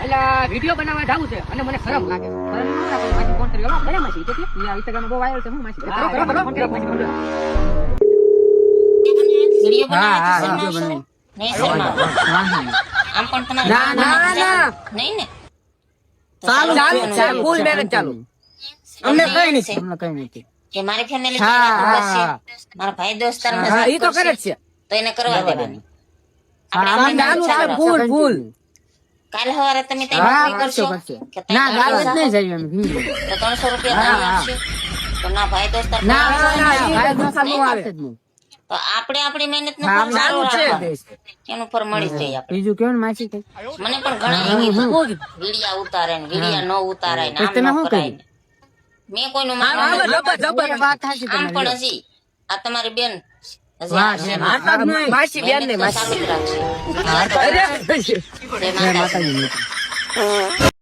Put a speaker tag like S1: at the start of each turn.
S1: અલા વિડિયો બનાવવા જાવું છે અને મને શરમ લાગે. માસી ફોન કર્યો કયા માસી તો કે ઇન્સ્ટાગ્રામ બહુ વાયરલ છે હું માસી કરો ફોન કર્યો માસી
S2: વિડિયો બનાવવા નહીં શર્મા આમ પણ તમારે ના નહીં ને
S1: ચાલુ ફૂલ મહેનત ચાલુ અમને કઈ નથી
S2: કે મારી ફેમિલી મારા ભાઈ દોસ્તાર
S1: ઈ તો કરે જ છે
S2: તો એને કરવા દેવાની
S1: ફૂલ
S2: કાલ સવારે તમે તૈયાર કરશો કે ના ગાળ જ નહીં જાય એમ તો 300 રૂપિયા તમે આપશો તો ના ભાઈ દોસ્તાર
S1: ના ભાઈ દોસ્તાર નો આવે
S2: તો આપણે આપણી મહેનત નું ફળ સારું છે એનું ફળ મળી જાય આપણે
S1: બીજું કેવું માસી
S2: મને પણ ઘણા વિડિયા ઉતારે ને વિડિયા ન ઉતારે ને આમ ન કરાય ને મેં કોઈનું
S1: વાત હાચી
S2: આમ પણ હજી આ તમારી બેન
S1: માસી બેન ને માસી
S2: ચાલુ જ રાખશે
S1: અરે